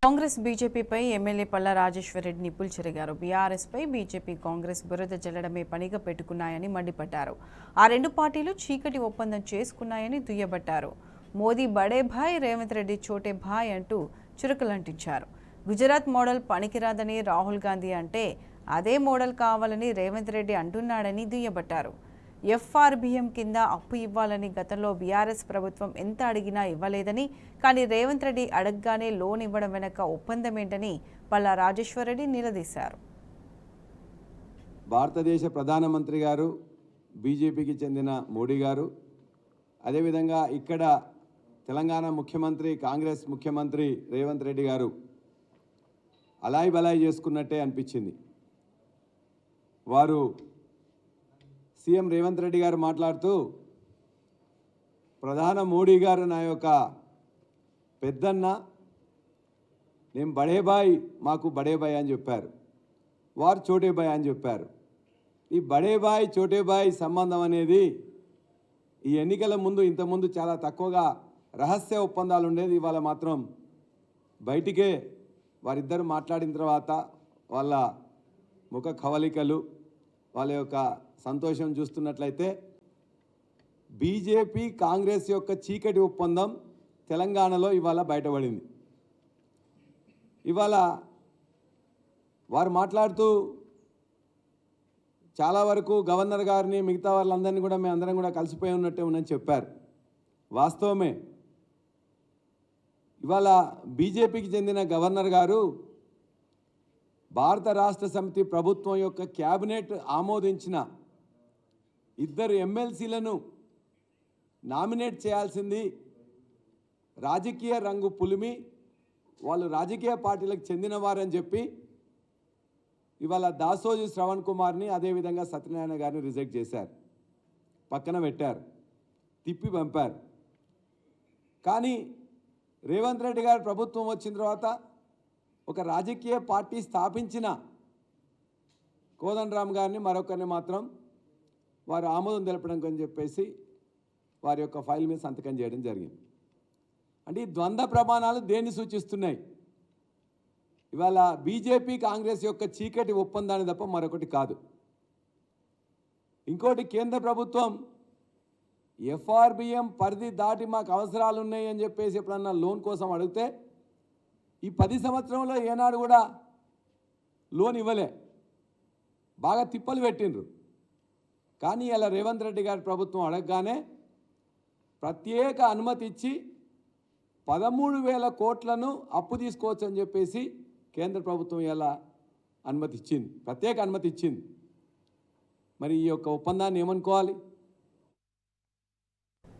Congress బీజేపీపై MLA Palla Rajeshwar Reddy నిప్పులు చెరిగారు. బీఆర్ఎస్పై BJP Congress బురద జల్లడమే పనిగా పెట్టుకున్నాయని మండిపడ్డారు. ఆ రెండు పార్టీలు చీకటి ఒప్పందం చేసుకున్నాయని దుయ్యబట్టారు. మోదీ బడే భాయ్, రేవంత్ రెడ్డి చోటే భాయ్ అంటూ చురుకులంటించారు. గుజరాత్ మోడల్ పనికిరాదని రాహుల్ గాంధీ అంటే అదే మోడల్ కావాలని రేవంత్ రెడ్డి అంటున్నాడని దుయ్యబట్టారు. ఎఫ్ఆర్బిఎం కింద అప్పు ఇవ్వాలని గతంలో బీఆర్ఎస్ ప్రభుత్వం ఎంత అడిగినా ఇవ్వలేదని, కానీ రేవంత్ రెడ్డి అడగగానే లోన్ ఇవ్వడం వెనక ఒప్పందమేంటని పల్లా రాజేశ్వరరెడ్డి నిలదీశారు. భారతదేశ ప్రధానమంత్రి గారు, బీజేపీకి చెందిన మోడీ గారు, అదేవిధంగా ఇక్కడ తెలంగాణ ముఖ్యమంత్రి, కాంగ్రెస్ ముఖ్యమంత్రి రేవంత్ రెడ్డి గారు అలాయి బలాయి చేసుకున్నట్టే అనిపించింది. వారు సీఎం రేవంత్ రెడ్డి గారు మాట్లాడుతూ, ప్రధాన మోడీ గారు నా యొక్క పెద్దన్న, నేను బడేబాయ్, మాకు బడేబాయ్ అని చెప్పారు. వారు చోటేబాయ్ అని చెప్పారు. ఈ బడేబాయ్ చోటేబాయ్ సంబంధం అనేది ఈ ఎన్నికల ముందు, ఇంతకుముందు చాలా తక్కువగా రహస్య ఒప్పందాలు ఉండేది. ఇవాళ మాత్రం బయటికే వారిద్దరు మాట్లాడిన తర్వాత వాళ్ళ ముఖ కవలికలు, వాళ్ళ యొక్క సంతోషం చూస్తున్నట్లయితే బీజేపీ కాంగ్రెస్ యొక్క చీకటి ఒప్పందం తెలంగాణలో ఇవాళ బయటపడింది. ఇవాళ వారు మాట్లాడుతూ చాలా వరకు గవర్నర్ గారిని, మిగతా వాళ్ళందరినీ కూడా మేము అందరం కూడా కలిసిపోయి ఉన్నట్టే ఉందని చెప్పారు. వాస్తవమే. ఇవాళ బీజేపీకి చెందిన గవర్నర్ గారు భారత రాష్ట్ర సమితి ప్రభుత్వం యొక్క క్యాబినెట్ ఆమోదించిన ఇద్దరు ఎమ్మెల్సీలను నామినేట్ చేయాల్సింది రాజకీయ రంగు పులిమి, వాళ్ళు రాజకీయ పార్టీలకు చెందినవారని చెప్పి ఇవాళ దాసోజు శ్రవణ్ కుమార్ని, అదేవిధంగా సత్యనారాయణ గారిని రిజెక్ట్ చేశారు, పక్కన పెట్టారు, తిప్పి పంపారు. కానీ రేవంత్ రెడ్డి గారి ప్రభుత్వం వచ్చిన తర్వాత ఒక రాజకీయ పార్టీ స్థాపించిన కోదండరామ్ గారిని, మరొకరిని మాత్రం వారు ఆమోదం తెలపడం అని చెప్పేసి వారి యొక్క ఫైల్ మీద సంతకం చేయడం జరిగింది. అంటే ఈ ద్వంద్వ ప్రమాణాలు దేన్ని సూచిస్తున్నాయి? ఇవాళ బీజేపీ కాంగ్రెస్ యొక్క చీకటి ఒప్పందాన్ని తప్ప మరొకటి కాదు. ఇంకోటి, కేంద్ర ప్రభుత్వం ఎఫ్ఆర్బిఎం పరిధి దాటి మాకు అవసరాలు ఉన్నాయి అని చెప్పేసి ఎప్పుడన్నా లోన్ కోసం అడిగితే ఈ 10 సంవత్సరంలో ఏనాడు కూడా లోన్ ఇవ్వలే, బాగా తిప్పలు పెట్టిండ్రు. కానీ ఇలా రేవంత్ రెడ్డి గారి ప్రభుత్వం అడగగానే ప్రత్యేక అనుమతి ఇచ్చి 13,000 కోట్లను అప్పు తీసుకోవచ్చు అని చెప్పేసి కేంద్ర ప్రభుత్వం ఇలా అనుమతి ఇచ్చింది, ప్రత్యేక అనుమతి ఇచ్చింది. మరి ఈ యొక్క ఒప్పందాన్ని ఏమనుకోవాలి?